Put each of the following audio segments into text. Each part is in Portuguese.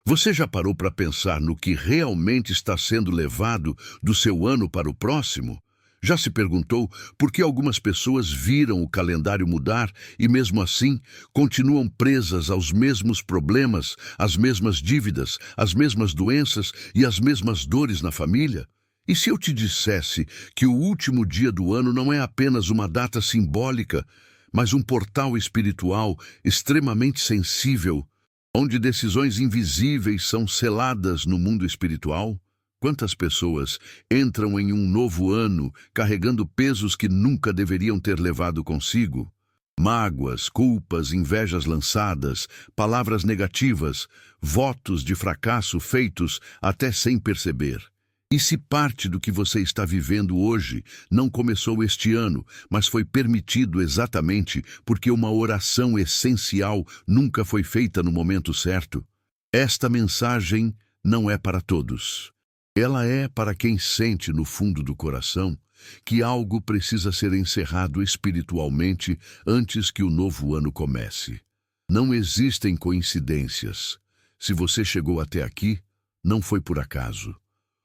Você já parou para pensar no que realmente está sendo levado do seu ano para o próximo? Já se perguntou por que algumas pessoas viram o calendário mudar e, mesmo assim, continuam presas aos mesmos problemas, às mesmas dívidas, às mesmas doenças e às mesmas dores na família? E se eu te dissesse que o último dia do ano não é apenas uma data simbólica, mas um portal espiritual extremamente sensível, onde decisões invisíveis são seladas no mundo espiritual? Quantas pessoas entram em um novo ano carregando pesos que nunca deveriam ter levado consigo? Mágoas, culpas, invejas lançadas, palavras negativas, votos de fracasso feitos até sem perceber. E se parte do que você está vivendo hoje não começou este ano, mas foi permitido exatamente porque uma oração essencial nunca foi feita no momento certo? Esta mensagem não é para todos. Ela é para quem sente no fundo do coração que algo precisa ser encerrado espiritualmente antes que o novo ano comece. Não existem coincidências. Se você chegou até aqui, não foi por acaso.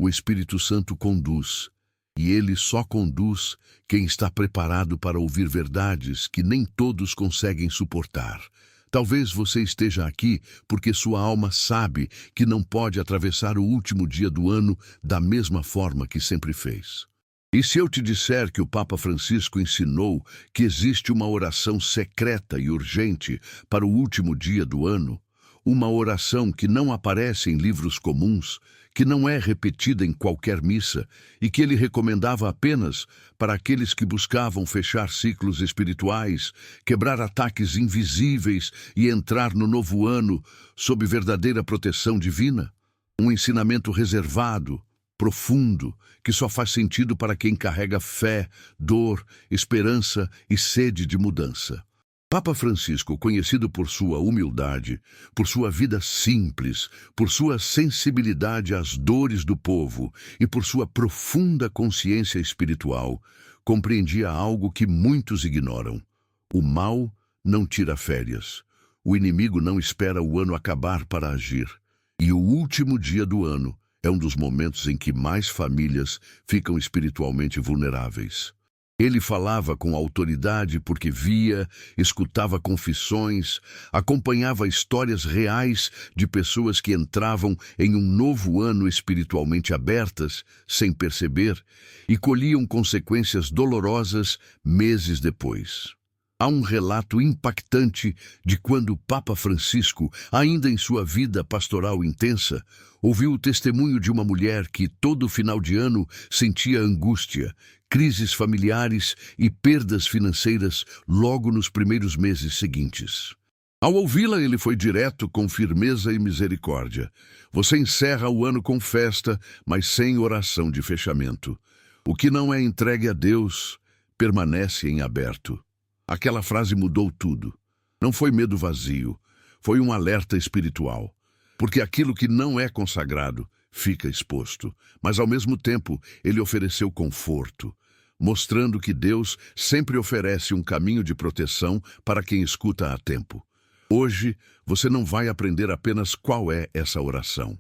O Espírito Santo conduz, e ele só conduz quem está preparado para ouvir verdades que nem todos conseguem suportar. Talvez você esteja aqui porque sua alma sabe que não pode atravessar o último dia do ano da mesma forma que sempre fez. E se eu te disser que o Papa Francisco ensinou que existe uma oração secreta e urgente para o último dia do ano, uma oração que não aparece em livros comuns, que não é repetida em qualquer missa e que ele recomendava apenas para aqueles que buscavam fechar ciclos espirituais, quebrar ataques invisíveis e entrar no novo ano sob verdadeira proteção divina? Um ensinamento reservado, profundo, que só faz sentido para quem carrega fé, dor, esperança e sede de mudança. Papa Francisco, conhecido por sua humildade, por sua vida simples, por sua sensibilidade às dores do povo e por sua profunda consciência espiritual, compreendia algo que muitos ignoram. O mal não tira férias. O inimigo não espera o ano acabar para agir. E o último dia do ano é um dos momentos em que mais famílias ficam espiritualmente vulneráveis. Ele falava com autoridade porque via, escutava confissões, acompanhava histórias reais de pessoas que entravam em um novo ano espiritualmente abertas, sem perceber, e colhiam consequências dolorosas meses depois. Há um relato impactante de quando o Papa Francisco, ainda em sua vida pastoral intensa, ouviu o testemunho de uma mulher que, todo final de ano, sentia angústia, crises familiares e perdas financeiras logo nos primeiros meses seguintes. Ao ouvi-la, ele foi direto com firmeza e misericórdia. Você encerra o ano com festa, mas sem oração de fechamento. O que não é entregue a Deus permanece em aberto. Aquela frase mudou tudo. Não foi medo vazio, foi um alerta espiritual. Porque aquilo que não é consagrado fica exposto. Mas, ao mesmo tempo, ele ofereceu conforto, mostrando que Deus sempre oferece um caminho de proteção para quem escuta a tempo. Hoje, você não vai aprender apenas qual é essa oração.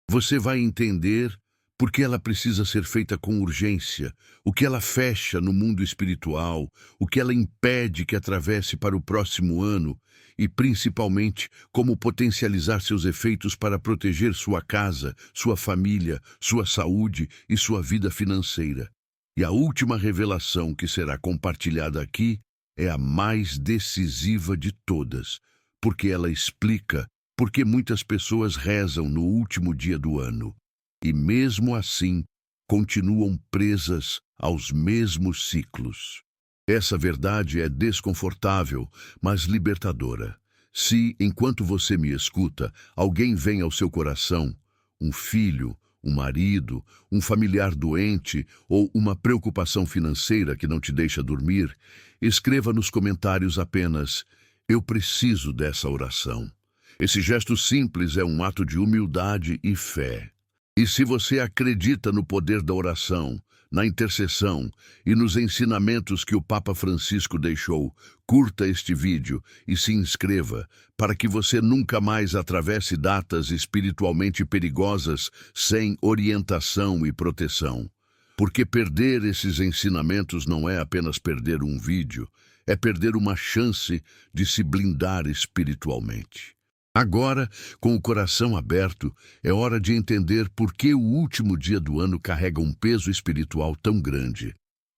Você vai entender por que ela precisa ser feita com urgência, o que ela fecha no mundo espiritual, o que ela impede que atravesse para o próximo ano e, principalmente, como potencializar seus efeitos para proteger sua casa, sua família, sua saúde e sua vida financeira. E a última revelação que será compartilhada aqui é a mais decisiva de todas, porque ela explica por que muitas pessoas rezam no último dia do ano. E mesmo assim, continuam presas aos mesmos ciclos. Essa verdade é desconfortável, mas libertadora. Se, enquanto você me escuta, alguém vem ao seu coração, um filho, um marido, um familiar doente ou uma preocupação financeira que não te deixa dormir, escreva nos comentários apenas: "Eu preciso dessa oração". Esse gesto simples é um ato de humildade e fé. E se você acredita no poder da oração, na intercessão e nos ensinamentos que o Papa Francisco deixou, curta este vídeo e se inscreva para que você nunca mais atravesse datas espiritualmente perigosas sem orientação e proteção. Porque perder esses ensinamentos não é apenas perder um vídeo, é perder uma chance de se blindar espiritualmente. Agora, com o coração aberto, é hora de entender por que o último dia do ano carrega um peso espiritual tão grande.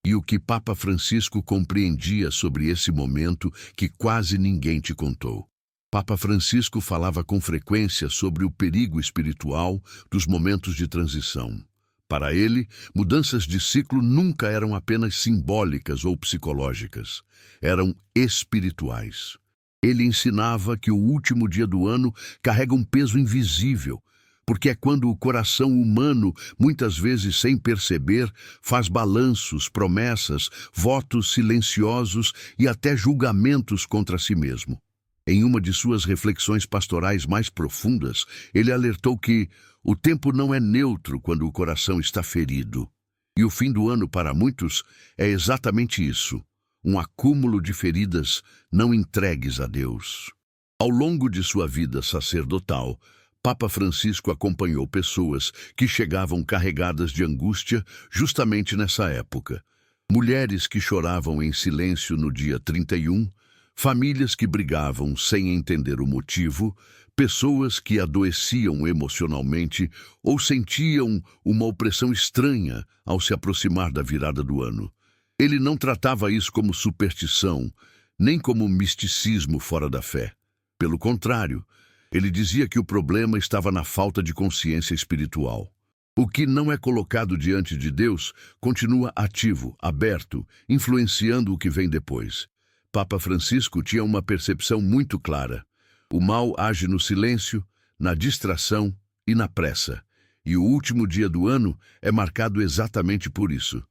E o que Papa Francisco compreendia sobre esse momento que quase ninguém te contou. Papa Francisco falava com frequência sobre o perigo espiritual dos momentos de transição. Para ele, mudanças de ciclo nunca eram apenas simbólicas ou psicológicas, eram espirituais. Ele ensinava que o último dia do ano carrega um peso invisível, porque é quando o coração humano, muitas vezes sem perceber, faz balanços, promessas, votos silenciosos e até julgamentos contra si mesmo. Em uma de suas reflexões pastorais mais profundas, ele alertou que o tempo não é neutro quando o coração está ferido. E o fim do ano, para muitos, é exatamente isso. Um acúmulo de feridas não entregues a Deus. Ao longo de sua vida sacerdotal, Papa Francisco acompanhou pessoas que chegavam carregadas de angústia justamente nessa época. Mulheres que choravam em silêncio no dia 31, famílias que brigavam sem entender o motivo, pessoas que adoeciam emocionalmente ou sentiam uma opressão estranha ao se aproximar da virada do ano. Ele não tratava isso como superstição, nem como misticismo fora da fé. Pelo contrário, ele dizia que o problema estava na falta de consciência espiritual. O que não é colocado diante de Deus continua ativo, aberto, influenciando o que vem depois. Papa Francisco tinha uma percepção muito clara. O mal age no silêncio, na distração e na pressa. E o último dia do ano é marcado exatamente por isso.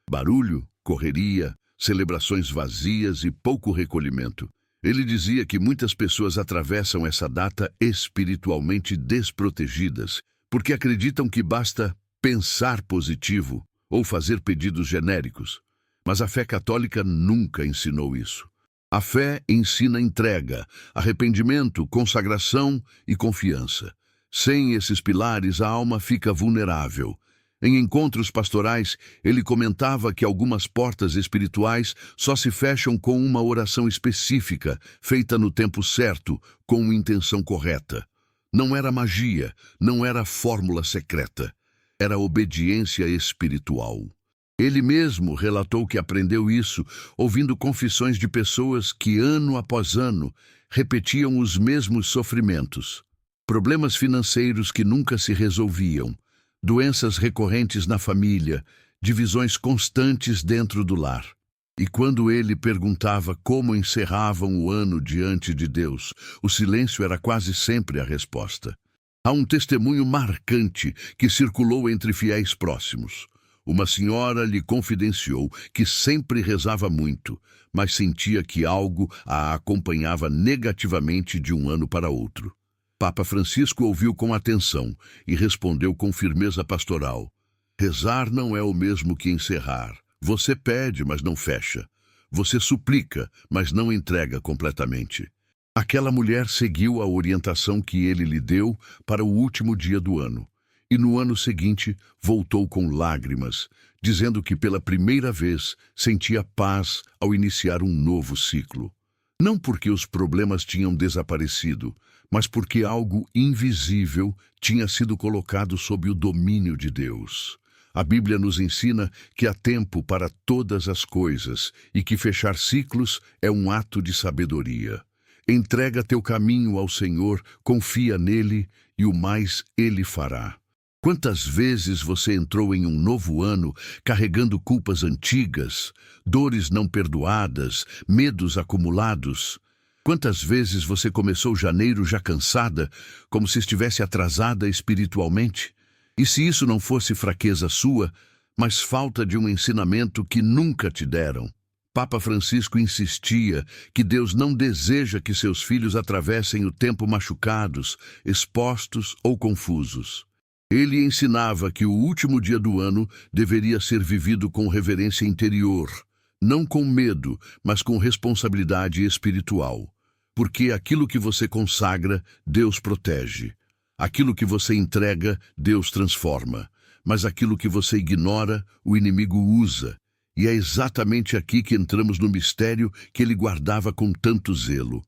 Barulho, correria, celebrações vazias e pouco recolhimento. Ele dizia que muitas pessoas atravessam essa data espiritualmente desprotegidas, porque acreditam que basta pensar positivo ou fazer pedidos genéricos. Mas a fé católica nunca ensinou isso. A fé ensina entrega, arrependimento, consagração e confiança. Sem esses pilares, a alma fica vulnerável. Em encontros pastorais, ele comentava que algumas portas espirituais só se fecham com uma oração específica, feita no tempo certo, com intenção correta. Não era magia, não era fórmula secreta. Era obediência espiritual. Ele mesmo relatou que aprendeu isso ouvindo confissões de pessoas que, ano após ano, repetiam os mesmos sofrimentos. Problemas financeiros que nunca se resolviam, doenças recorrentes na família, divisões constantes dentro do lar. E quando ele perguntava como encerravam o ano diante de Deus, o silêncio era quase sempre a resposta. Há um testemunho marcante que circulou entre fiéis próximos. Uma senhora lhe confidenciou que sempre rezava muito, mas sentia que algo a acompanhava negativamente de um ano para outro. Papa Francisco ouviu com atenção e respondeu com firmeza pastoral: rezar não é o mesmo que encerrar. Você pede, mas não fecha. Você suplica, mas não entrega completamente. Aquela mulher seguiu a orientação que ele lhe deu para o último dia do ano. E no ano seguinte voltou com lágrimas, dizendo que pela primeira vez sentia paz ao iniciar um novo ciclo. Não porque os problemas tinham desaparecido, mas porque algo invisível tinha sido colocado sob o domínio de Deus. A Bíblia nos ensina que há tempo para todas as coisas e que fechar ciclos é um ato de sabedoria. Entrega teu caminho ao Senhor, confia nele e o mais ele fará. Quantas vezes você entrou em um novo ano carregando culpas antigas, dores não perdoadas, medos acumulados? Quantas vezes você começou janeiro já cansada, como se estivesse atrasada espiritualmente? E se isso não fosse fraqueza sua, mas falta de um ensinamento que nunca te deram? Papa Francisco insistia que Deus não deseja que seus filhos atravessem o tempo machucados, expostos ou confusos. Ele ensinava que o último dia do ano deveria ser vivido com reverência interior, não com medo, mas com responsabilidade espiritual. Porque aquilo que você consagra, Deus protege. Aquilo que você entrega, Deus transforma. Mas aquilo que você ignora, o inimigo usa. E é exatamente aqui que entramos no mistério que ele guardava com tanto zelo.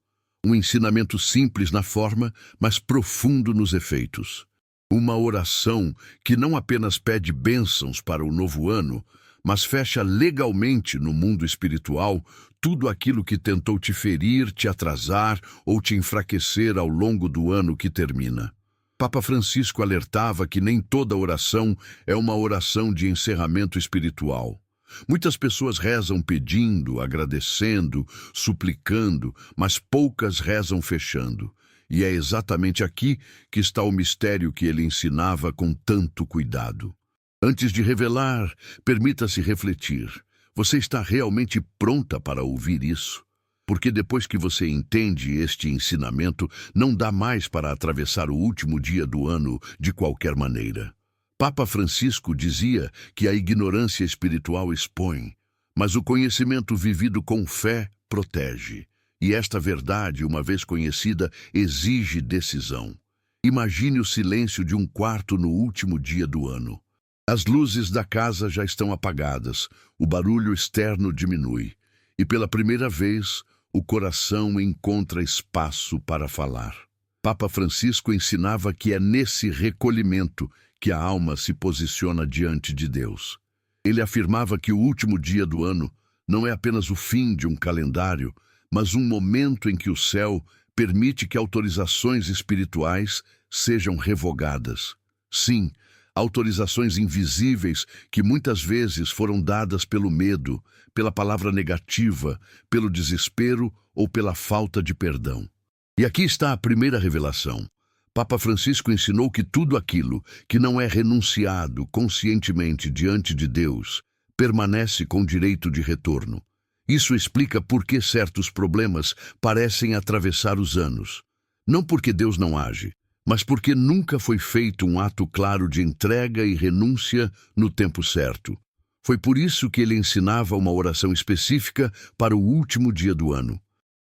Um ensinamento simples na forma, mas profundo nos efeitos. Uma oração que não apenas pede bênçãos para o novo ano, mas fecha legalmente no mundo espiritual tudo aquilo que tentou te ferir, te atrasar ou te enfraquecer ao longo do ano que termina. Papa Francisco alertava que nem toda oração é uma oração de encerramento espiritual. Muitas pessoas rezam pedindo, agradecendo, suplicando, mas poucas rezam fechando. E é exatamente aqui que está o mistério que ele ensinava com tanto cuidado. Antes de revelar, permita-se refletir. Você está realmente pronta para ouvir isso? Porque depois que você entende este ensinamento, não dá mais para atravessar o último dia do ano de qualquer maneira. Papa Francisco dizia que a ignorância espiritual expõe, mas o conhecimento vivido com fé protege. E esta verdade, uma vez conhecida, exige decisão. Imagine o silêncio de um quarto no último dia do ano. As luzes da casa já estão apagadas, o barulho externo diminui. E pela primeira vez, o coração encontra espaço para falar. Papa Francisco ensinava que é nesse recolhimento que a alma se posiciona diante de Deus. Ele afirmava que o último dia do ano não é apenas o fim de um calendário, mas um momento em que o céu permite que autorizações espirituais sejam revogadas. Sim, autorizações invisíveis que muitas vezes foram dadas pelo medo, pela palavra negativa, pelo desespero ou pela falta de perdão. E aqui está a primeira revelação. Papa Francisco ensinou que tudo aquilo que não é renunciado conscientemente diante de Deus permanece com direito de retorno. Isso explica por que certos problemas parecem atravessar os anos. Não porque Deus não age, mas porque nunca foi feito um ato claro de entrega e renúncia no tempo certo. Foi por isso que ele ensinava uma oração específica para o último dia do ano.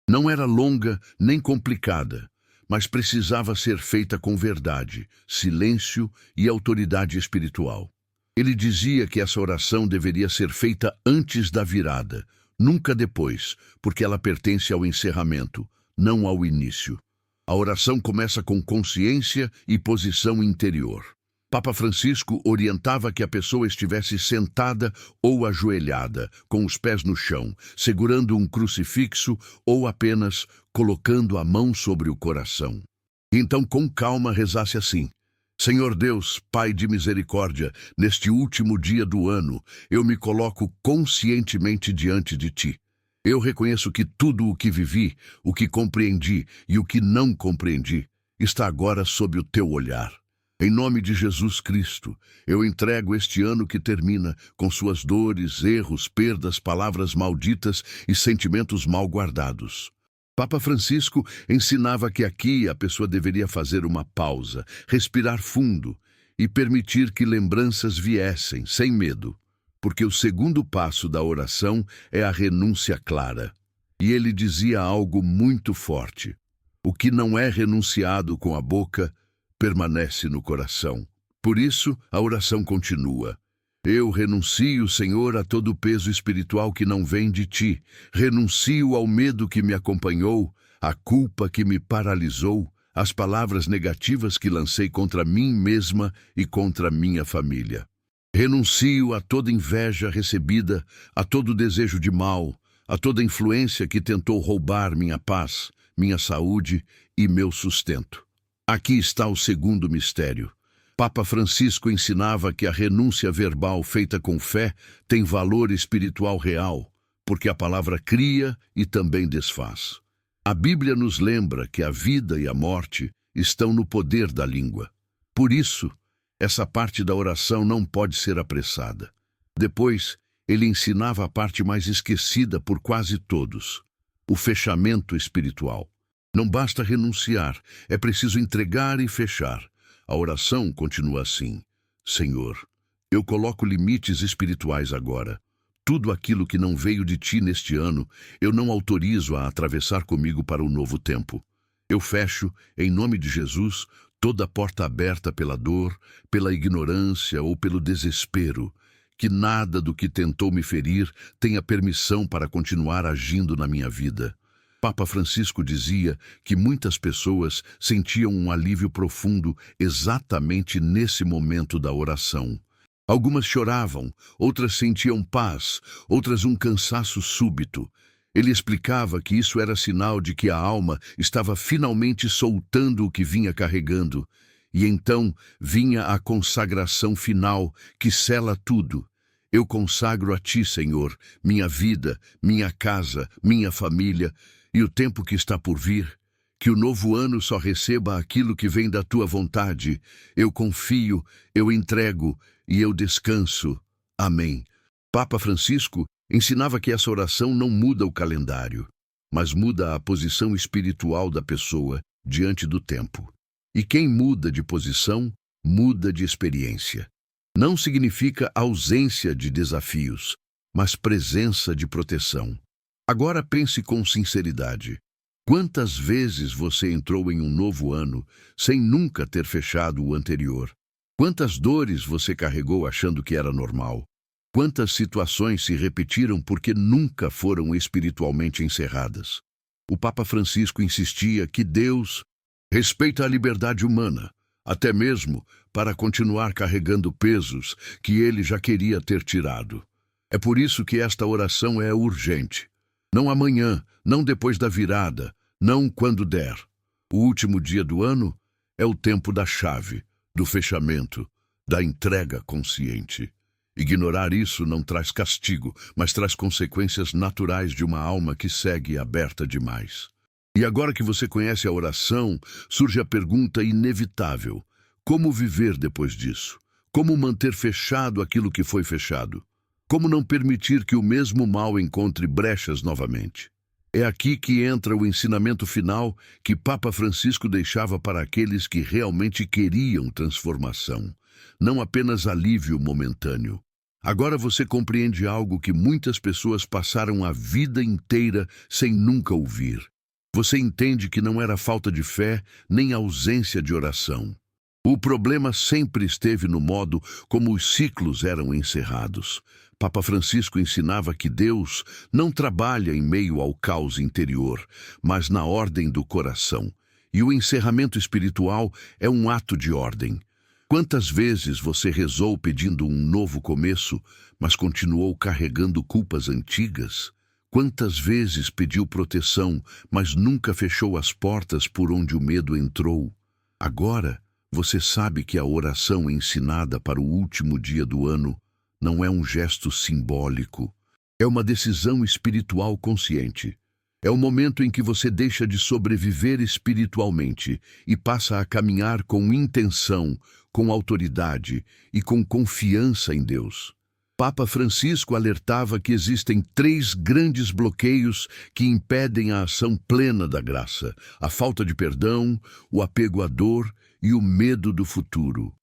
Não era longa nem complicada, mas precisava ser feita com verdade, silêncio e autoridade espiritual. Ele dizia que essa oração deveria ser feita antes da virada, nunca depois, porque ela pertence ao encerramento, não ao início. A oração começa com consciência e posição interior. Papa Francisco orientava que a pessoa estivesse sentada ou ajoelhada, com os pés no chão, segurando um crucifixo ou apenas colocando a mão sobre o coração. Então, com calma, rezasse assim: Senhor Deus, Pai de misericórdia, neste último dia do ano, eu me coloco conscientemente diante de Ti. Eu reconheço que tudo o que vivi, o que compreendi e o que não compreendi, está agora sob o Teu olhar. Em nome de Jesus Cristo, eu entrego este ano que termina com suas dores, erros, perdas, palavras malditas e sentimentos mal guardados. Papa Francisco ensinava que aqui a pessoa deveria fazer uma pausa, respirar fundo e permitir que lembranças viessem, sem medo. Porque o segundo passo da oração é a renúncia clara. E ele dizia algo muito forte: o que não é renunciado com a boca, permanece no coração. Por isso, a oração continua. Eu renuncio, Senhor, a todo o peso espiritual que não vem de Ti. Renuncio ao medo que me acompanhou, à culpa que me paralisou, às palavras negativas que lancei contra mim mesma e contra minha família. Renuncio a toda inveja recebida, a todo desejo de mal, a toda influência que tentou roubar minha paz, minha saúde e meu sustento. Aqui está o segundo mistério. Papa Francisco ensinava que a renúncia verbal feita com fé tem valor espiritual real, porque a palavra cria e também desfaz. A Bíblia nos lembra que a vida e a morte estão no poder da língua. Por isso, essa parte da oração não pode ser apressada. Depois, ele ensinava a parte mais esquecida por quase todos: o fechamento espiritual. Não basta renunciar, é preciso entregar e fechar. A oração continua assim: Senhor, eu coloco limites espirituais agora. Tudo aquilo que não veio de ti neste ano, eu não autorizo a atravessar comigo para o novo tempo. Eu fecho, em nome de Jesus, toda porta aberta pela dor, pela ignorância ou pelo desespero. Que nada do que tentou me ferir tenha permissão para continuar agindo na minha vida. Papa Francisco dizia que muitas pessoas sentiam um alívio profundo exatamente nesse momento da oração. Algumas choravam, outras sentiam paz, outras um cansaço súbito. Ele explicava que isso era sinal de que a alma estava finalmente soltando o que vinha carregando. E então vinha a consagração final, que sela tudo. Eu consagro a ti, Senhor, minha vida, minha casa, minha família e o tempo que está por vir. Que o novo ano só receba aquilo que vem da tua vontade. Eu confio, eu entrego e eu descanso. Amém. Papa Francisco ensinava que essa oração não muda o calendário, mas muda a posição espiritual da pessoa diante do tempo. E quem muda de posição, muda de experiência. Não significa ausência de desafios, mas presença de proteção. Agora pense com sinceridade. Quantas vezes você entrou em um novo ano sem nunca ter fechado o anterior? Quantas dores você carregou achando que era normal? Quantas situações se repetiram porque nunca foram espiritualmente encerradas? O Papa Francisco insistia que Deus respeita a liberdade humana, até mesmo para continuar carregando pesos que ele já queria ter tirado. É por isso que esta oração é urgente. Não amanhã, não depois da virada, não quando der. O último dia do ano é o tempo da chave, do fechamento, da entrega consciente. Ignorar isso não traz castigo, mas traz consequências naturais de uma alma que segue aberta demais. E agora que você conhece a oração, surge a pergunta inevitável: como viver depois disso? Como manter fechado aquilo que foi fechado? Como não permitir que o mesmo mal encontre brechas novamente? É aqui que entra o ensinamento final que Papa Francisco deixava para aqueles que realmente queriam transformação, não apenas alívio momentâneo. Agora você compreende algo que muitas pessoas passaram a vida inteira sem nunca ouvir. Você entende que não era falta de fé, nem ausência de oração. O problema sempre esteve no modo como os ciclos eram encerrados. Papa Francisco ensinava que Deus não trabalha em meio ao caos interior, mas na ordem do coração. E o encerramento espiritual é um ato de ordem. Quantas vezes você rezou pedindo um novo começo, mas continuou carregando culpas antigas? Quantas vezes pediu proteção, mas nunca fechou as portas por onde o medo entrou? Agora, você sabe que a oração ensinada para o último dia do ano não é um gesto simbólico. É uma decisão espiritual consciente. É o momento em que você deixa de sobreviver espiritualmente e passa a caminhar com intenção, com autoridade e com confiança em Deus. Papa Francisco alertava que existem 3 grandes bloqueios que impedem a ação plena da graça: a falta de perdão, o apego à dor e o medo do futuro.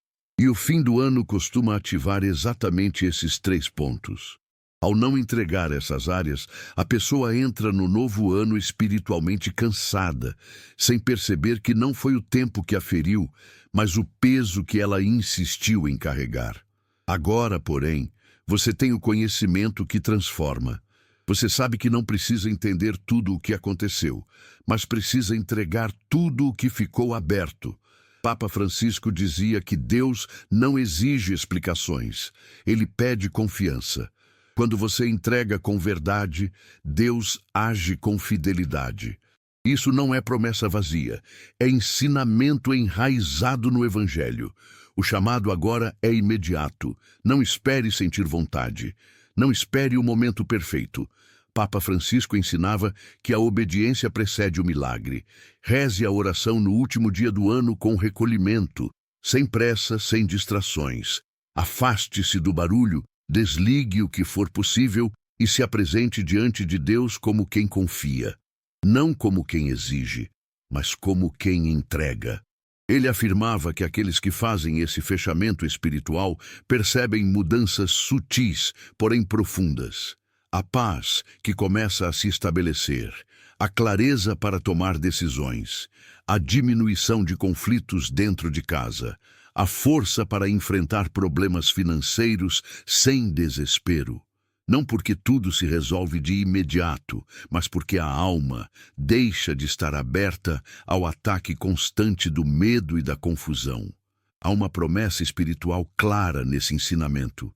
E o fim do ano costuma ativar exatamente esses 3 pontos. Ao não entregar essas áreas, a pessoa entra no novo ano espiritualmente cansada, sem perceber que não foi o tempo que a feriu, mas o peso que ela insistiu em carregar. Agora, porém, você tem o conhecimento que transforma. Você sabe que não precisa entender tudo o que aconteceu, mas precisa entregar tudo o que ficou aberto. Papa Francisco dizia que Deus não exige explicações, ele pede confiança. Quando você entrega com verdade, Deus age com fidelidade. Isso não é promessa vazia, é ensinamento enraizado no Evangelho. O chamado agora é imediato. Não espere sentir vontade. Não espere o momento perfeito. Papa Francisco ensinava que a obediência precede o milagre. Reze a oração no último dia do ano com recolhimento, sem pressa, sem distrações. Afaste-se do barulho, desligue o que for possível e se apresente diante de Deus como quem confia. Não como quem exige, mas como quem entrega. Ele afirmava que aqueles que fazem esse fechamento espiritual percebem mudanças sutis, porém profundas. A paz que começa a se estabelecer, a clareza para tomar decisões, a diminuição de conflitos dentro de casa, a força para enfrentar problemas financeiros sem desespero. Não porque tudo se resolve de imediato, mas porque a alma deixa de estar aberta ao ataque constante do medo e da confusão. Há uma promessa espiritual clara nesse ensinamento.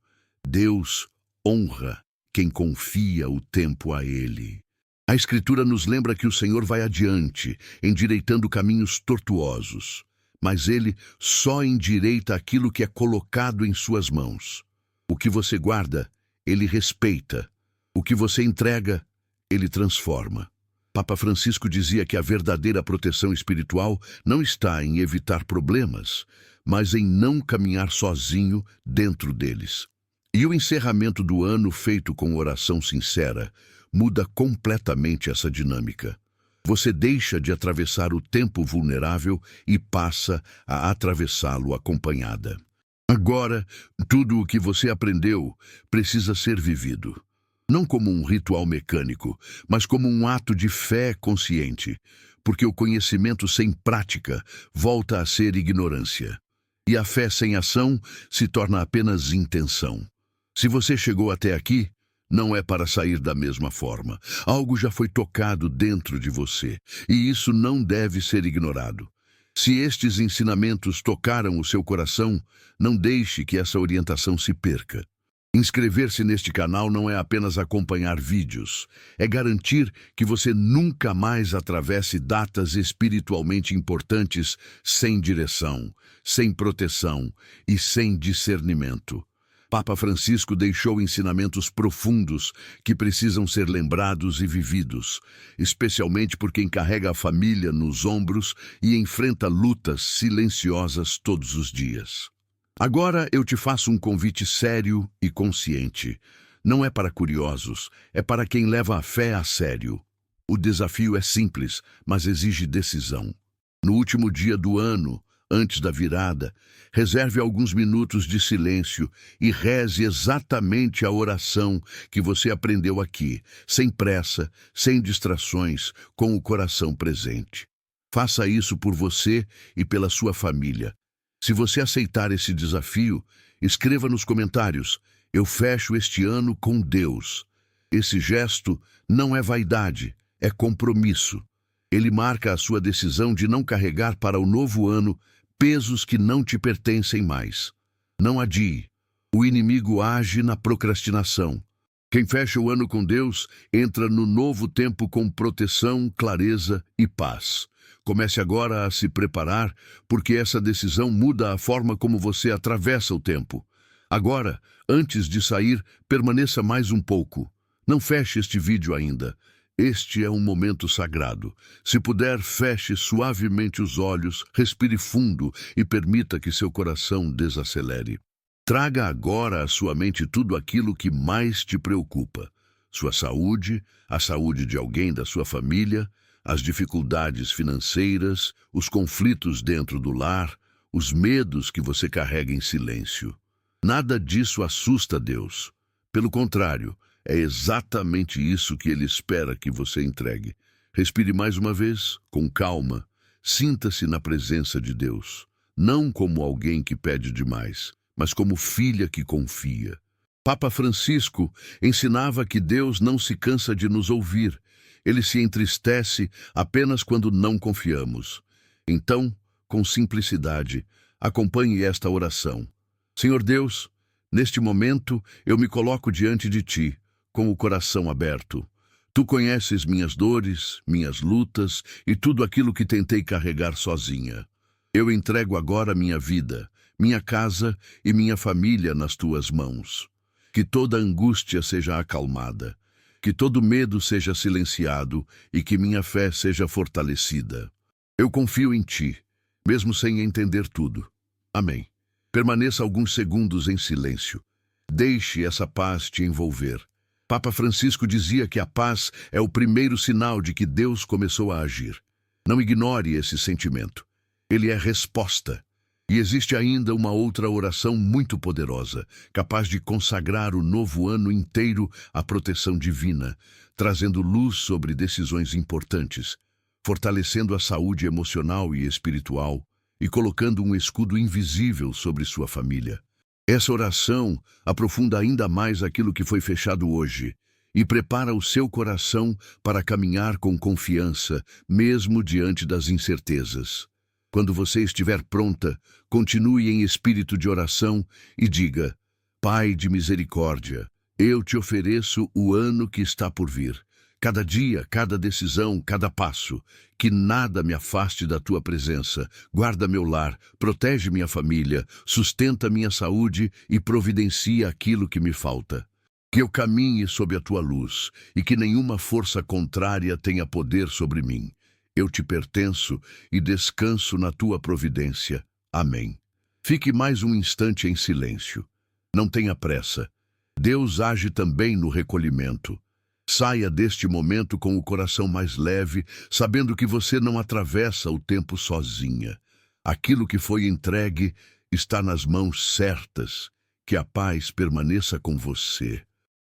Deus honra quem confia o tempo a Ele. A Escritura nos lembra que o Senhor vai adiante, endireitando caminhos tortuosos, mas Ele só endireita aquilo que é colocado em suas mãos. O que você guarda, Ele respeita. O que você entrega, Ele transforma. Papa Francisco dizia que a verdadeira proteção espiritual não está em evitar problemas, mas em não caminhar sozinho dentro deles. E o encerramento do ano feito com oração sincera muda completamente essa dinâmica. Você deixa de atravessar o tempo vulnerável e passa a atravessá-lo acompanhada. Agora, tudo o que você aprendeu precisa ser vivido. Não como um ritual mecânico, mas como um ato de fé consciente, porque o conhecimento sem prática volta a ser ignorância. E a fé sem ação se torna apenas intenção. Se você chegou até aqui, não é para sair da mesma forma. Algo já foi tocado dentro de você, e isso não deve ser ignorado. Se estes ensinamentos tocaram o seu coração, não deixe que essa orientação se perca. Inscrever-se neste canal não é apenas acompanhar vídeos, é garantir que você nunca mais atravesse datas espiritualmente importantes sem direção, sem proteção e sem discernimento. Papa Francisco deixou ensinamentos profundos que precisam ser lembrados e vividos, especialmente por quem carrega a família nos ombros e enfrenta lutas silenciosas todos os dias. Agora eu te faço um convite sério e consciente. Não é para curiosos, é para quem leva a fé a sério. O desafio é simples, mas exige decisão. No último dia do ano, antes da virada, reserve alguns minutos de silêncio e reze exatamente a oração que você aprendeu aqui, sem pressa, sem distrações, com o coração presente. Faça isso por você e pela sua família. Se você aceitar esse desafio, escreva nos comentários: eu fecho este ano com Deus. Esse gesto não é vaidade, é compromisso. Ele marca a sua decisão de não carregar para o novo ano pesos que não te pertencem mais. Não adie. O inimigo age na procrastinação. Quem fecha o ano com Deus entra no novo tempo com proteção, clareza e paz. Comece agora a se preparar, porque essa decisão muda a forma como você atravessa o tempo. Agora, antes de sair, permaneça mais um pouco. Não feche este vídeo ainda. Este é um momento sagrado. Se puder, feche suavemente os olhos, respire fundo e permita que seu coração desacelere. Traga agora à sua mente tudo aquilo que mais te preocupa. Sua saúde, a saúde de alguém da sua família, as dificuldades financeiras, os conflitos dentro do lar, os medos que você carrega em silêncio. Nada disso assusta Deus. Pelo contrário, é exatamente isso que Ele espera que você entregue. Respire mais uma vez, com calma. Sinta-se na presença de Deus, não como alguém que pede demais, mas como filha que confia. Papa Francisco ensinava que Deus não se cansa de nos ouvir. Ele se entristece apenas quando não confiamos. Então, com simplicidade, acompanhe esta oração. Senhor Deus, neste momento eu me coloco diante de Ti, com o coração aberto. Tu conheces minhas dores, minhas lutas e tudo aquilo que tentei carregar sozinha. Eu entrego agora minha vida, minha casa e minha família nas Tuas mãos. Que toda angústia seja acalmada, que todo medo seja silenciado e que minha fé seja fortalecida. Eu confio em Ti, mesmo sem entender tudo. Amém. Permaneça alguns segundos em silêncio. Deixe essa paz te envolver. Papa Francisco dizia que a paz é o primeiro sinal de que Deus começou a agir. Não ignore esse sentimento. Ele é resposta. E existe ainda uma outra oração muito poderosa, capaz de consagrar o novo ano inteiro à proteção divina, trazendo luz sobre decisões importantes, fortalecendo a saúde emocional e espiritual e colocando um escudo invisível sobre sua família. Essa oração aprofunda ainda mais aquilo que foi fechado hoje e prepara o seu coração para caminhar com confiança, mesmo diante das incertezas. Quando você estiver pronta, continue em espírito de oração e diga: Pai de misericórdia, eu te ofereço o ano que está por vir. Cada dia, cada decisão, cada passo, que nada me afaste da tua presença. Guarda meu lar, protege minha família, sustenta minha saúde e providencia aquilo que me falta. Que eu caminhe sob a tua luz e que nenhuma força contrária tenha poder sobre mim. Eu te pertenço e descanso na tua providência. Amém. Fique mais um instante em silêncio. Não tenha pressa. Deus age também no recolhimento. Saia deste momento com o coração mais leve, sabendo que você não atravessa o tempo sozinha. Aquilo que foi entregue está nas mãos certas. Que a paz permaneça com você.